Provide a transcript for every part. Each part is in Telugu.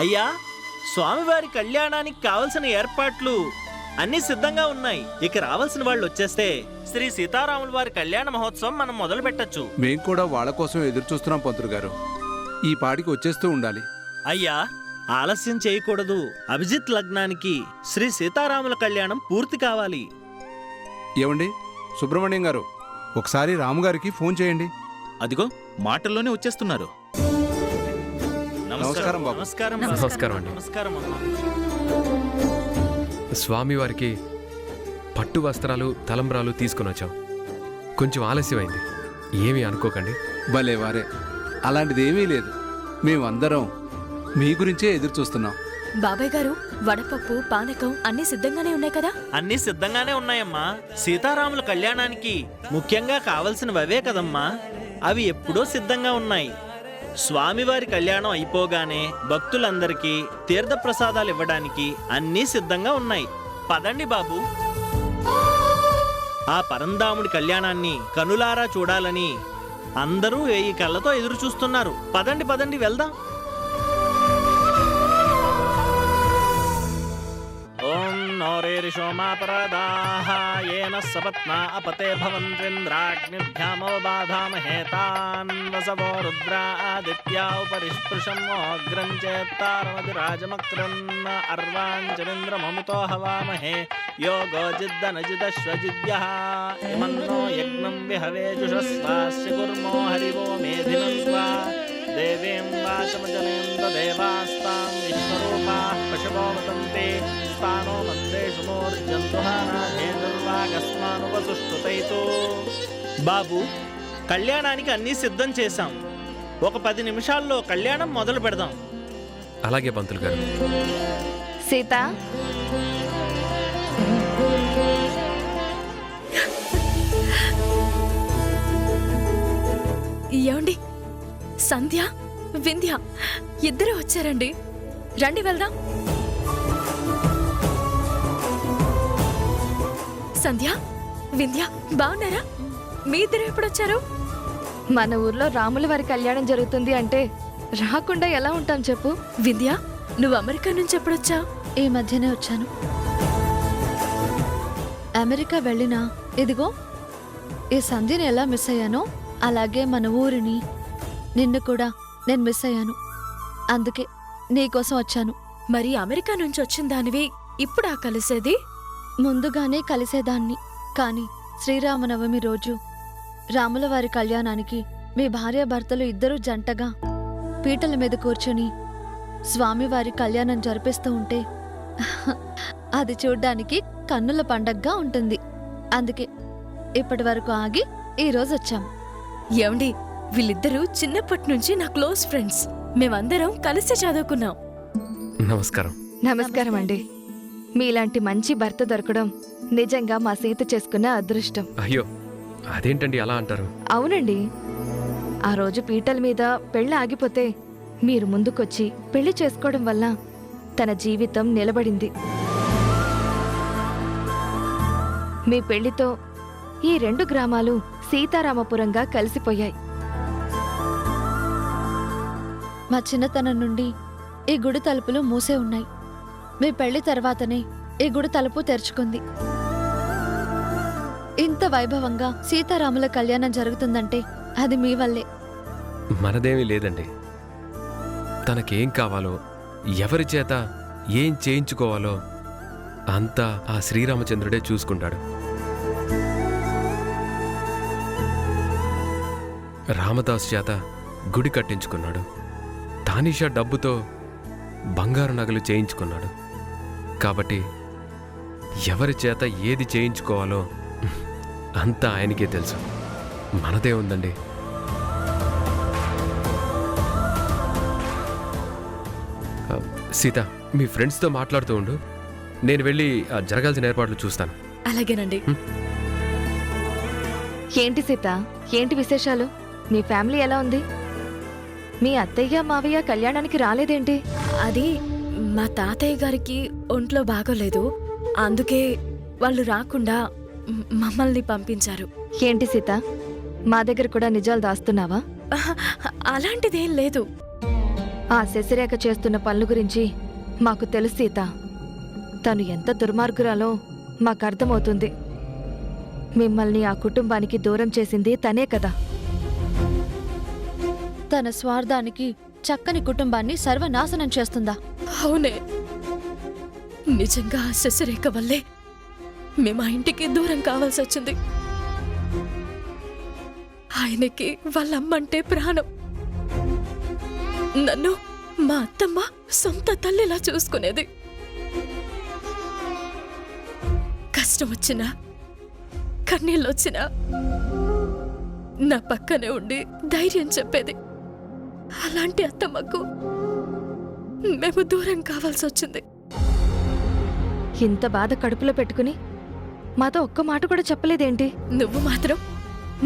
అయ్యా, స్వామివారి కళ్యాణానికి కావలసిన ఏర్పాట్లు అన్ని సిద్ధంగా ఉన్నాయి. ఇక రావాల్సిన వాళ్ళు వచ్చేస్తే శ్రీ సీతారాముల వారి కళ్యాణ మహోత్సవం మనం మొదలు పెట్టచ్చు. మేం కూడా వాళ్ళ కోసం ఎదురు చూస్తున్నాం పంతులు గారు. ఈ పాడికి వచ్చేస్తూ ఉండాలి. అయ్యా, ఆలస్యం చేయకూడదు. అభిజిత్ లగ్నానికి శ్రీ సీతారాముల కళ్యాణం పూర్తి కావాలి. ఏమండి సుబ్రహ్మణ్యం గారు, ఒకసారి రాముగారికి ఫోన్ చేయండి. అదిగో మాటల్లోనే వచ్చేస్తున్నారు. నమస్కారం బాబు. నమస్కారం. నమస్కారం అండి. నమస్కారం అమ్మా. స్వామివారికి పట్టు వస్త్రాలు తలంబ్రాలు తీసుకుని వచ్చాం. కొంచెం ఆలస్యమైంది, ఏమీ అనుకోకండి. భలే వారే, అలాంటిదేమీ లేదు. మేమందరం మీ గురించే ఎదురు చూస్తున్నాం. బాబాయ్ గారు, వడపప్పు పానకం అన్ని సిద్ధంగానే ఉన్నాయి కదా? అన్ని సిద్ధంగానే ఉన్నాయమ్మా. సీతారాముల కళ్యాణానికి ముఖ్యంగా కావలసినవే కదమ్మా. అవి ఎప్పుడో సిద్ధంగా ఉన్నాయి. స్వామివారి కళ్యాణం అయిపోగానే భక్తులందరికీ తీర్థప్రసాదాలు ఇవ్వడానికి అన్నీ సిద్ధంగా ఉన్నాయి. పదండి బాబు. ఆ పరంధాముడి కళ్యాణాన్ని కనులారా చూడాలని అందరూ 1000 కళ్ళతో ఎదురు చూస్తున్నారు. పదండి పదండి వెళ్దాం. ఓం నోరేరిషోమాపరాదాః येन सपत्ना अपते भवन्त्रिन्द्राग्निभ्यामवबाधामहे तान् वसवो रुद्रा आदित्या उपरिस्पृशं अग्रं चेत्तारमतिराजमक्रन् अर्वाञ्चरिन्द्रममुतो हवामहे योगोजिद्दनजिदश्वजिद्यः इमन्नो यज्ञं विहवेजुषस्वास्य कुर्मो हरिवो मेधिनं स्वा देवीं वाचमजनेन्द्र देवास्तां विश्वरूपाः पशवो वदन्ति स्थानो मन्देषु మూర్జంతుహానాధేనుర్వాగస్మానుపసుష్టుతైతో. బాబు, కళ్యాణానికి అన్నీ సిద్ధం చేశాం. ఒక 10 నిమిషాల్లో కళ్యాణం మొదలు పెడదాం. అలాగే పంతులు గారు. సీత, ఏమండి, సంధ్య వింధ్య ఇద్దరు వచ్చారండి. రండి వెళ్దాం. సంధ్య వింధ్య బాగున్నారా? మీ ఇద్దరు ఎప్పుడొచ్చారు? మన ఊర్లో రాముల వారి కళ్యాణం జరుగుతుంది అంటే రాకుండా ఎలా ఉంటాం చెప్పు? వింధ్య, నువ్వు అమెరికా నుంచి ఎప్పుడొచ్చావు? ఈ మధ్యనే వచ్చాను. అమెరికా వెళ్ళినా ఇదిగో ఈ సంధ్యని ఎలా మిస్ అయ్యానో అలాగే మన ఊరిని నిన్ను కూడా నేను మిస్ అయ్యాను. అందుకే నీకోసం వచ్చాను. మరి అమెరికా నుంచి వచ్చిన దానివి ఇప్పుడా కలిసేది? ముందుగానే కలిసేదాన్ని, కానీ శ్రీరామనవమి రోజు రాముల వారి కళ్యాణానికి మీ భార్యాభర్తలు ఇద్దరూ జంటగా పీటల మీద కూర్చొని స్వామివారి కళ్యాణం జరిపిస్తూ ఉంటే అది చూడ్డానికి కన్నుల పండగగా ఉంటుంది. అందుకే ఇప్పటి వరకు ఆగి ఈరోజు వచ్చాం. ఏమండి, వీళ్ళిద్దరూ చిన్నప్పటి నుంచి నా క్లోజ్ ఫ్రెండ్స్. మేమందరం కలిసి చదువుకున్నాం. నమస్కారం. నమస్కారం అండి. మీలాంటి మంచి భర్త దొరకడం నిజంగా మా సీత చేసుకున్న అదృష్టం. అయ్యో, అదేంటండి అలా అంటారు? అవునండి, ఆ రోజు పీటల మీద పెళ్లి ఆగిపోతే మీరు ముందుకొచ్చి పెళ్లి చేసుకోవడం వల్ల తన జీవితం నిలబడింది. మీ పెళ్లితో ఈ 2 గ్రామాలు సీతారామపురంగా కలిసిపోయాయి. మా చిన్నతనం నుండి ఈ గుడి తలుపులు మూసే ఉన్నాయి. మీ పెళ్లి తర్వాతనే ఈ గుడి తలుపు తెరుచుకుంది. ఇంత వైభవంగా సీతారాముల కళ్యాణం జరుగుతుందంటే అది మీ వల్లే. మనదేమీ లేదండి. తనకేం కావాలో, ఎవరి చేత ఏం చేయించుకోవాలో అంతా ఆ శ్రీరామచంద్రుడే చూసుకుంటాడు. రామదాస్ చేత గుడి కట్టించుకున్నాడు. తానీషా డబ్బుతో బంగారు నగలు చేయించుకున్నాడు. కాబట్టి ఎవరి చేత ఏది చేయించుకోవాలో అంతా ఆయనకే తెలుసు. మనదే ఉందండి. సీత, మీ ఫ్రెండ్స్తో మాట్లాడుతూ ఉండు. నేను వెళ్ళి జరగాల్సిన ఏర్పాట్లు చూస్తాను. అలాగేనండి. ఏంటి సీత, ఏంటి విశేషాలు? మీ ఫ్యామిలీ ఎలా ఉంది? మీ అత్తయ్య మావయ్య కళ్యాణానికి రాలేదేంటి? అది మా తాతయ్య గారికి ఒంట్లో బాగోలేదు, అందుకే వాళ్ళు రాకుండా మమ్మల్ని పంపించారు. ఏంటి సీత, మా దగ్గర కూడా నిజాలు దాస్తున్నావా? ఆహా, అలాంటిదేం లేదు. ఆ శశిరేఖ చేస్తున్న పనుల గురించి మాకు తెలుసు సీత. తను ఎంత దుర్మార్గురాలో మాకర్థమవుతుంది. మిమ్మల్ని ఆ కుటుంబానికి దూరం చేసింది తనే కదా. తన స్వార్థానికి చక్కని కుటుంబాన్ని సర్వనాశనం చేస్తుందా? అవునే, నిజంగా ఆ శశిరేఖ వల్లే మేము ఆ ఇంటికి దూరం కావాల్సి వచ్చింది. ఆయనకి వాళ్ళమ్మంటే ప్రాణం. నన్ను మా అత్తమ్మ సొంత తల్లిలా చూసుకునేది. కష్టం వచ్చినా కన్నీళ్ళొచ్చినా నా పక్కనే ఉండి ధైర్యం చెప్పేది. అలాంటి అత్తమ్మకు మేము దూరం కావాల్సి వచ్చింది. ఇంత బాధ కడుపులో పెట్టుకుని మాతో ఒక్క మాట కూడా చెప్పలేదేంటి? నువ్వు మాత్రం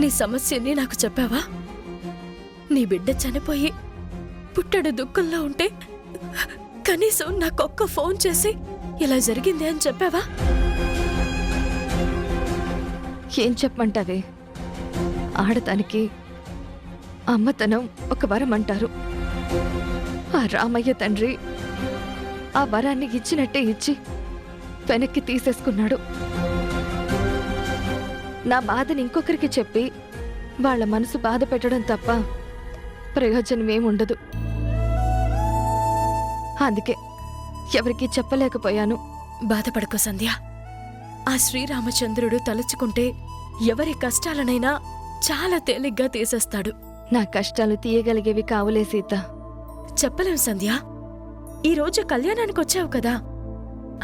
నీ సమస్యని నాకు చెప్పావా? నీ బిడ్డ చనిపోయి పుట్టడు దుఃఖంలో ఉంటే కనీసం నాకొక్క ఫోన్ చేసి ఇలా జరిగింది అని చెప్పావా? ఏం చెప్పమంటావే? ఆడతానికి అమ్మతనం ఒక వరం అంటారు. ఆ రామయ్య తండ్రి ఆ వరాన్ని ఇచ్చినట్టే ఇచ్చి వెనక్కి తీసేసుకున్నాడు. నా బాధని ఇంకొకరికి చెప్పి వాళ్ళ మనసు బాధ పెట్టడం తప్ప ప్రయోజనమేముండదు. అందుకే ఎవరికీ చెప్పలేకపోయాను. బాధపడకు సంధ్య. ఆ శ్రీరామచంద్రుడు తలుచుకుంటే ఎవరి కష్టాలనైనా చాలా తేలిగ్గా తీసేస్తాడు. నా కష్టాలు తీయగలిగేవి కావులే సీత. చెప్పలేం సంధ్య. ఈరోజు కళ్యాణానికి వచ్చావు కదా,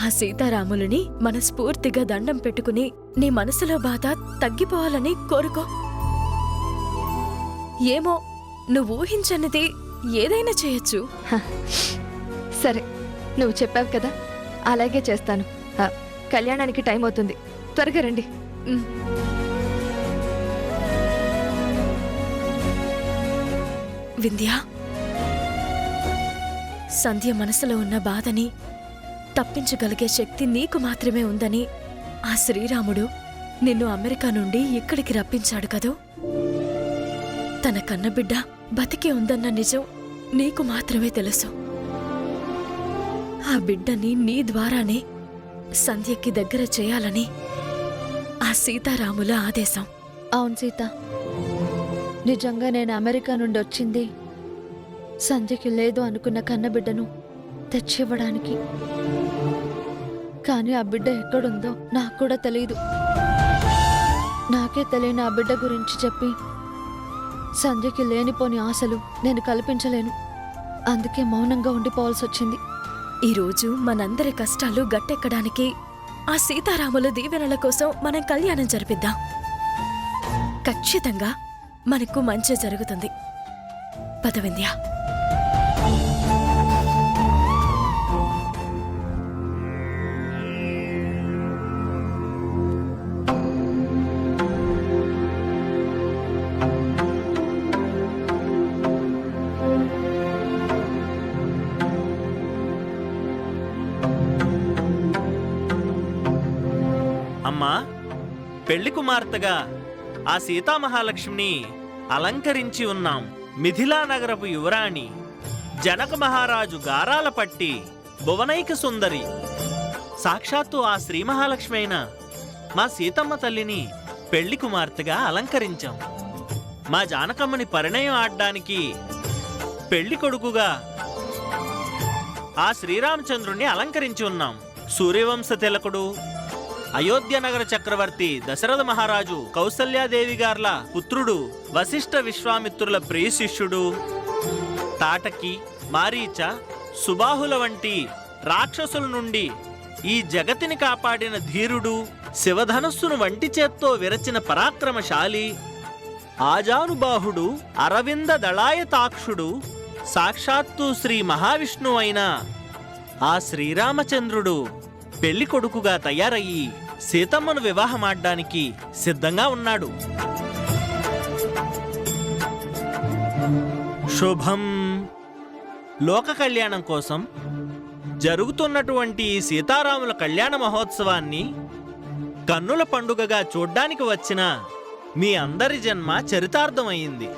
ఆ సీతారాములని మనస్ఫూర్తిగా దండం పెట్టుకుని నీ మనసులో బాధ తగ్గిపోవాలని కోరుకో. ఏమో, నువ్వు ఊహించనిది ఏదైనా చేయొచ్చు. సరే, నువ్వు చెప్పావు కదా, అలాగే చేస్తాను. కళ్యాణానికి టైం అవుతుంది, త్వరగా రండి. ఉమ్. వింధ్య, సంధ్య మనసులో ఉన్న బాధని తప్పించగలిగే శక్తి నీకు మాత్రమే ఉందని ఆ శ్రీరాముడు నిన్ను అమెరికా నుండి ఇక్కడికి రప్పించాడు కదూ. తన కన్నబిడ్డ బతికే ఉందన్న నిజం నీకు మాత్రమే తెలుసు. ఆ బిడ్డని నీ ద్వారానే సంధ్యకి దగ్గర చేయాలని ఆ సీతారాముల ఆదేశం. అవును సీత, నిజంగా నేను అమెరికా నుండి వచ్చింది సంధ్యకి లేదు అనుకున్న కన్నబిడ్డను తెచ్చివ్వడానికి. కానీ ఆ బిడ్డ ఎక్కడుందో నాకు కూడా తెలియదు. నాకే తెలియని ఆ బిడ్డ గురించి చెప్పి సంధ్యకి లేనిపోని ఆశలు నేను కల్పించలేను. అందుకే మౌనంగా ఉండిపోవాల్సి వచ్చింది. ఈరోజు మనందరి కష్టాలు గట్టెక్కడానికి ఆ సీతారాముల దీవెనల కోసం మనం కళ్యాణం జరిపిద్దాం. ఖచ్చితంగా మనకు మంచి జరుగుతుంది. పద వింధ్య. అమ్మా, పెళ్లి కుమార్తెగా ఆ సీతామహాలక్ష్మిని అలంకరించి ఉన్నాం. మిథిలా నగరపు యువరాణి, జనక మహారాజు గారాల పట్టి భువనైక సుందరి, సాక్షాత్తు ఆ శ్రీ మహాలక్ష్మి అయిన మా సీతమ్మ తల్లిని పెళ్లి కుమార్తెగా అలంకరించాం. మా జానకమ్మని పరిణయం ఆడడానికి పెళ్లి కొడుకుగా ఆ శ్రీరామచంద్రుణ్ణి అలంకరించి ఉన్నాం. సూర్యవంశ తిలకుడు, అయోధ్య నగర చక్రవర్తి దశరథ మహారాజు కౌసల్యాదేవి గార్ల పుత్రుడు, వశిష్ఠ విశ్వామిత్రుల ప్రియ శిష్యుడు, తాటకి, మారీచ, సుబాహుల వంటి రాక్షసుల నుండి ఈ జగతిని కాపాడిన ధీరుడు, శివధనస్సును వంటి చేత్తో విరచిన పరాక్రమశాలి, ఆజానుబాహుడు, అరవింద దళాయతాక్షుడు, సాక్షాత్తు శ్రీ మహావిష్ణువు అయిన ఆ శ్రీరామచంద్రుడు పెళ్లి కొడుకుగా తయారయ్యి సీతమ్మను వివాహమాడ్డానికి సిద్ధంగా ఉన్నాడు. శుభం. లోక కళ్యాణం కోసం జరుగుతున్నటువంటి ఈ సీతారాముల కళ్యాణ మహోత్సవాన్ని కన్నుల పండుగగా చూడ్డానికి వచ్చిన మీ అందరి జన్మ చరితార్థమయ్యింది.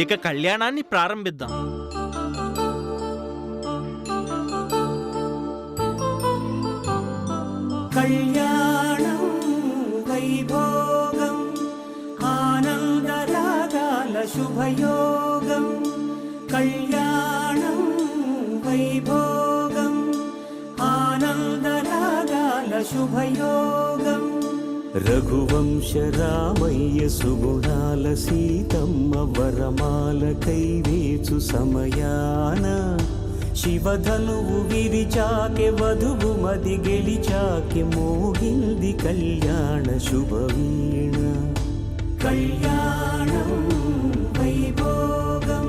ఇక కళ్యాణాన్ని ప్రారంభిద్దాం. కళ్యాణం వైభోగం ఆనందరాగాల శుభయోగం. కళ్యాణం వైభోగం ఆనందరాగాల శుభయోగం. రఘువంశ రామయ్య సుగుణాల సీతమ్మ వరమాల కైవేచు సమయాన శివధనువు విరిచాకె వధువు మది గెలిచాకె మోగింది కళ్యాణ శుభవీణ. కళ్యాణం వైభోగం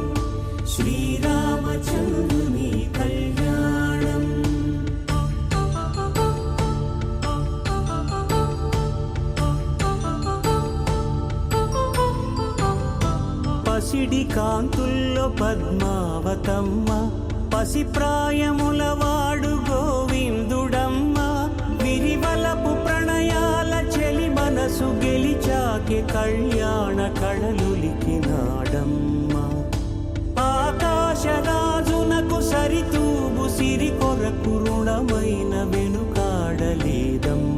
శ్రీరామచంద్రుని కళ్యాణం. పసిడి కాంతుల్లో పద్మావతమ్మ పసిప్రాయముల వాడు గోవిందుడమ్మ. విరివలపు ప్రణయాల చెలి మనసు గెలిచాకె కళ్యాణ కళలులికినాడమ్మ. ఆకాశరాజునకు సరితూగు సిరి కొరకు రుణమైన వెనుకాడలేదమ్మా.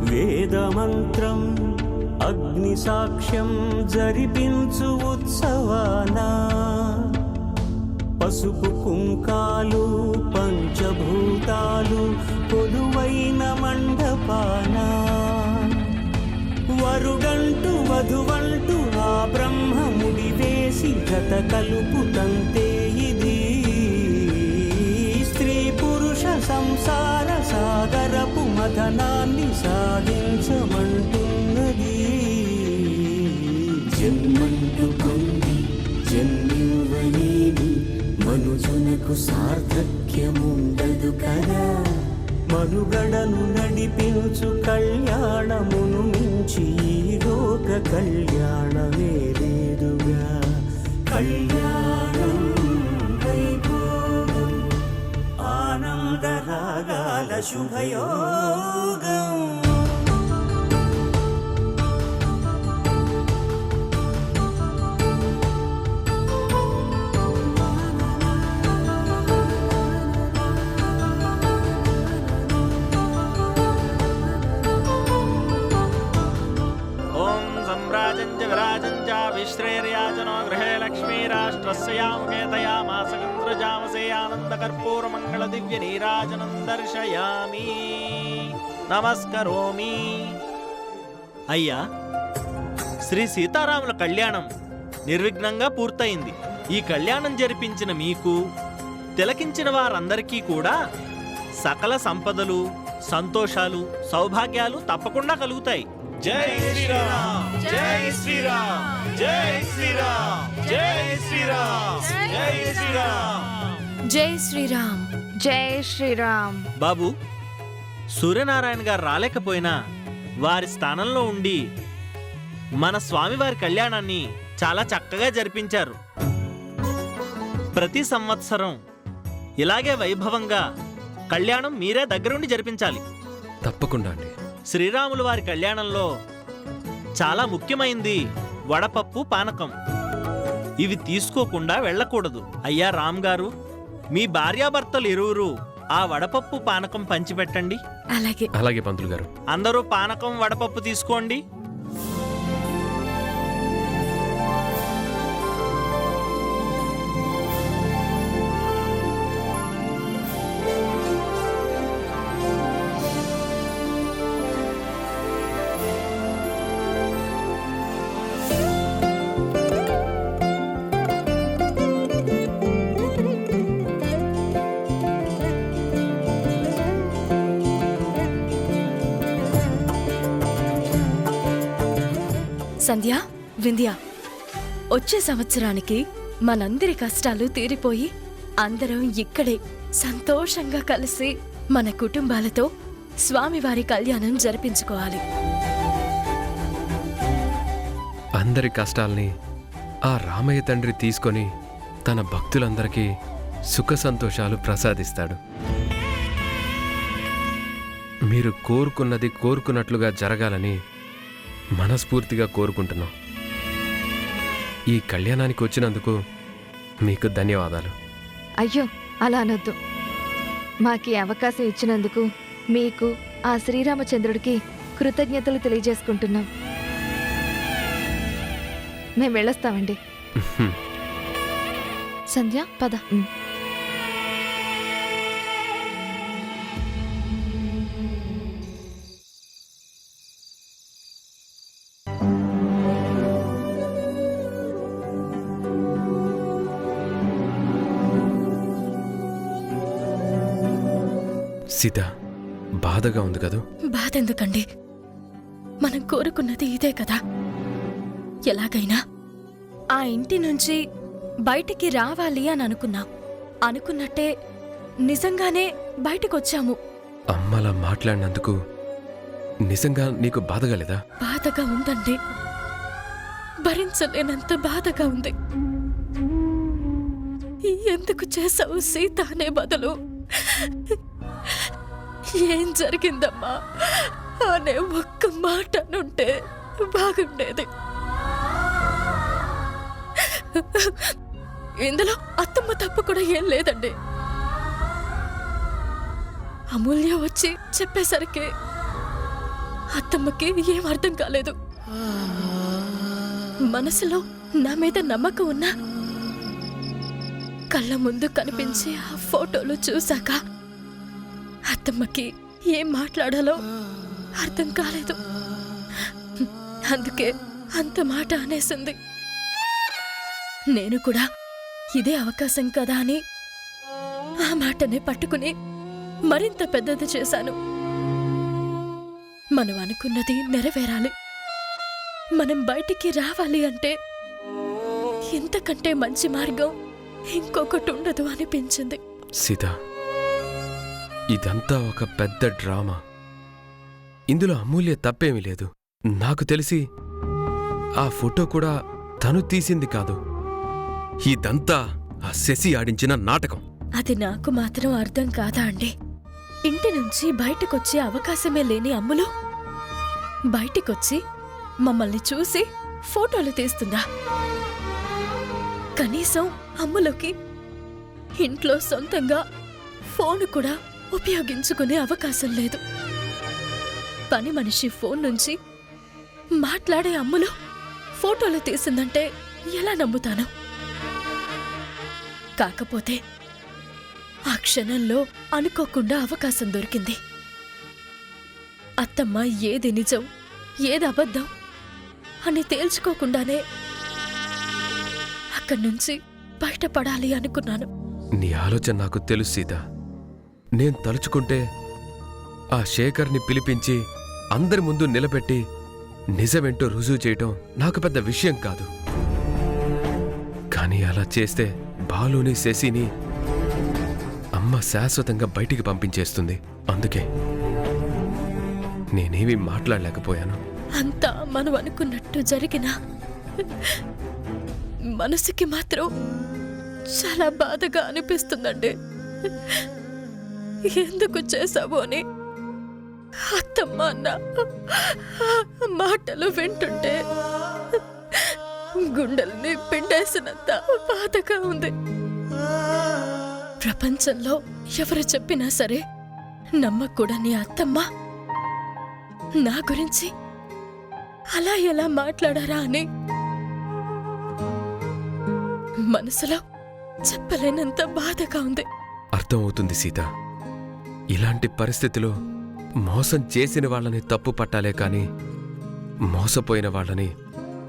వేదమంత్రం అగ్ని సాక్ష్యం జరిపించు ఉత్సవానా. పసుపు కుంకాలు పంచభూతాలు కొలువైన మండపాన. వరుడంటూ వధువంటూ ఆ బ్రహ్మముడి వేసి గత కలుపు తంతే ఇది. స్త్రీ పురుష సంసార సాగరపు మథనాన్ని సాధించమంటున్నది. జన్మంటూ పొంది జన్మివ్వలేని మనుజునకు సార్థక్యముండదు కదా. మనుగడను నడిపించు కళ్యాణమును మించి ఈ లోక కళ్యాణమే లేదుగా. కళ్యాణం వైభోగం ఆనందరాగాల శుభయోగం. ఓం సంరాజంచ విరాజంచ విశ్రేర్యాజనో గృహే లక్ష్మీరాష్ట్రస్యాముకేతయామాసగంధ్రజామసే ఆనందకర్పూరమంగళ దివ్య నీరాజనం దర్శయామి నమస్కరోమి. అయ్యా, శ్రీ సీతారాముల కళ్యాణం నిర్విఘ్నంగా పూర్తయింది. ఈ కళ్యాణం జరిపించిన మీకు, తిలకించిన వారందరికీ కూడా సకల సంపదలు, సంతోషాలు, సౌభాగ్యాలు తప్పకుండా కలుగుతాయి. జై శ్రీరామ్, జై శ్రీరామ్, జై శ్రీరామ్, జై శ్రీరామ్, జై శ్రీరామ్. జై శ్రీరామ్. జై శ్రీరామ్. బాబు, సూర్యనారాయణ గారు రాలేకపోయినా వారి స్థానంలో ఉండి మన స్వామివారి కళ్యాణాన్ని చాలా చక్కగా జరిపించారు. ప్రతి సంవత్సరం ఇలాగే వైభవంగా కళ్యాణం మీరే దగ్గరుండి జరిపించాలి. తప్పకుండా అండి. శ్రీరాముల వారి కళ్యాణంలో చాలా ముఖ్యమైంది వడపప్పు, పానకం. ఇవి తీసుకోకుండా వెళ్ళకూడదు. అయ్యా రామ్ గారు, మీ భార్యాభర్తలు ఇరువురు ఆ వడపప్పు, పానకం పంచిపెట్టండి. అలాగే. అలాగే పంతులు గారు. అందరూ పానకం, వడపప్పు తీసుకోండి. సంధ్య, వింధ్య, వచ్చే సంవత్సరానికి మనందరి కష్టాలు తీరిపోయి అందరం ఇక్కడే సంతోషంగా కలిసి మన కుటుంబాలతో స్వామివారి కళ్యాణం జరిపించుకోవాలి. అందరి కష్టాల్ని ఆ రామయ్య తండ్రి తీసుకొని తన భక్తులందరికీ సుఖ సంతోషాలు ప్రసాదిస్తాడు. మీరు కోరుకున్నది కోరుకున్నట్లుగా జరగాలని మనస్ఫూర్తిగా కోరుకుంటున్నాం. ఈ కళ్యాణానికి వచ్చినందుకు మీకు ధన్యవాదాలు. అయ్యో, అలా అనొద్దు. మాకు ఈ అవకాశం ఇచ్చినందుకు మీకు, ఆ శ్రీరామచంద్రుడికి కృతజ్ఞతలు తెలియజేసుకుంటున్నాం. మేము వెళ్ళొస్తామండి. సంధ్య, పద. సీత, బాధగా ఉంది కదూ? బాధెందుకండి? మనం కోరుకున్నది ఇదే కదా. ఎలాగైనా ఆ ఇంటి నుంచి బయటికి రావాలి అని అనుకున్నాం. అనుకున్నట్టే నిజంగానే బయటికొచ్చాము. అమ్మలా మాట్లాడినందుకు నిజంగా నీకు బాధగా లేదా? బాధగా ఉందండి, భరించలేనంత బాధగా ఉంది. ఎందుకు చేసావు సీత అనే బదులు ఏం జరిగిందమ్మా అనే ఒక్క మాట నుంటే బాగుండేది. ఇందులో అత్తమ్మ తప్పు కూడా ఏం లేదండి. అమూల్య వచ్చి చెప్పేసరికి అత్తమ్మకి ఏం అర్థం కాలేదు. మనసులో నా మీద నమ్మకం ఉన్నా కళ్ళ ముందు కనిపించే ఆ ఫోటోలు చూశాక అత్తమ్మకి ఏం మాట్లాడాలో అర్థం కాలేదు. అందుకే అంత మాట అనేసింది. నేను కూడా ఇదే అవకాశం కదా అని ఆ మాటనే పట్టుకుని మరింత పెద్దది చేశాను. మనం అనుకున్నది నెరవేరాలి, మనం బయటికి రావాలి అంటే ఇంతకంటే మంచి మార్గం ఇంకొకటి ఉండదు అనిపించింది. సీత, ఇదంతా ఒక పెద్ద డ్రామా. ఇందులో అమూల్య తప్పేమీ లేదు. నాకు తెలిసి ఆ ఫోటో కూడా తను తీసింది కాదు. ఇదంతా ఆ శశి ఆడించిన నాటకం. అది నాకు మాత్రం అర్థం కాదా అండి? ఇంటి నుంచి బయటకొచ్చే అవకాశమే లేని అమ్ములు బయటికొచ్చి మమ్మల్ని చూసి ఫోటోలు తీస్తుందా? కనీసం అమ్ములకి ఇంట్లో సొంతంగా ఫోన్ కూడా ఉపయోగించుకునే అవకాశం లేదు. పని మనిషి ఫోన్ నుంచి మాట్లాడే అమ్ములు ఫోటోలు తీసిందంటే ఎలా నమ్ముతాను? కాకపోతే ఆ క్షణంలో అనుకోకుండా అవకాశం దొరికింది. అత్తమ్మ ఏది నిజం ఏది అబద్ధం అని తేల్చుకోకుండానే అక్కడి నుంచి బయటపడాలి అనుకున్నాను. నీ ఆలోచన నాకు తెలుసు సీత. నేను తలుచుకుంటే ఆ శేఖర్ని పిలిపించి అందరి ముందు నిలబెట్టి నిజమేంటో రుజువు చేయటం నాకు పెద్ద విషయం కాదు. కానీ అలా చేస్తే బాలుని శశిని అమ్మ శాశ్వతంగా బయటికి పంపించేస్తుంది. అందుకే నేనేమీ మాట్లాడలేకపోయాను. అంతా మనం అనుకున్నట్టు జరిగినా మనసుకి మాత్రం చాలా బాధగా అనిపిస్తుందండి. ఎందుకు చేశావు అని అత్తమ్మ అన్న మాటలు వింటుంటే గుండెల్ని పిండేసినంత బాధగా ఉంది. ప్రపంచంలో ఎవరు చెప్పినా సరే నమ్మకూడని అత్తమ్మ నా గురించి అలా ఎలా మాట్లాడారా అని మనసులో చెప్పలేనంత బాధగా ఉంది. అర్థమవుతుంది సీత. ఇలాంటి పరిస్థితిలో మోసం చేసిన వాళ్ళని తప్పు పట్టాలే కాని మోసపోయిన వాళ్ళని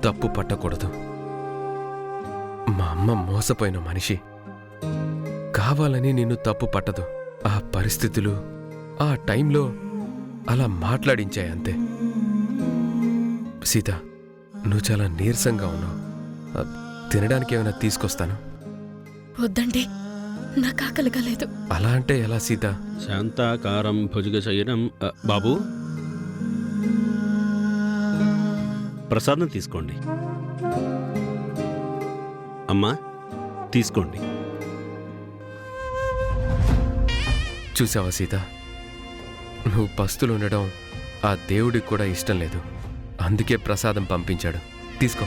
తప్పు పట్టకూడదు. మా అమ్మ మోసపోయిన మనిషి, కావాలని నిన్ను తప్పు పట్టదు. ఆ పరిస్థితులు ఆ టైంలో అలా మాట్లాడించాయంతే. సీత, నువ్వు చాలా నీరసంగా ఉన్నావు. తినడానికి ఏమైనా తీసుకొస్తాను. వద్దండి, నాకు ఆకలిగా లేదు. అలా అంటే ఎలా సీత? శాంతాకారం భుజగశయనం. బాబు, ప్రసాదం తీసుకోండి. అమ్మా, తీసుకోండి. చూసావా సీత, నువ్వు పస్తులు ఉండడం ఆ దేవుడికి కూడా ఇష్టం లేదు. అందుకే ప్రసాదం పంపించాడు. తీసుకో.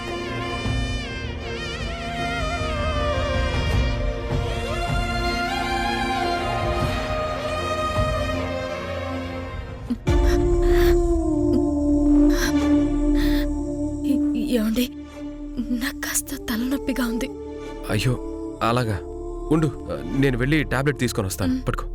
ఏమండి, నాకు కాస్త తలనొప్పిగా ఉంది. అయ్యో అలాగా, ఉండు, నేను వెళ్ళి టాబ్లెట్ తీసుకొని వస్తాను. పట్టుకో.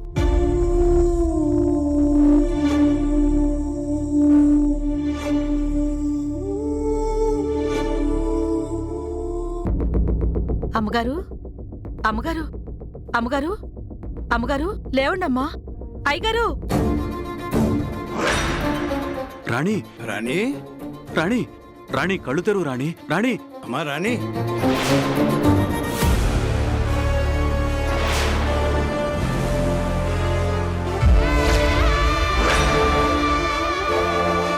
అమ్మగారు, అమ్మగారు, అమ్మగారు, అమ్మగారు, లేవండమ్మా. అయ్యగారు! రాణి, రాణి, రాణి, రాణి, కళ్ళు తెరువు రాణి, రాణి, అమ్మా రాణి.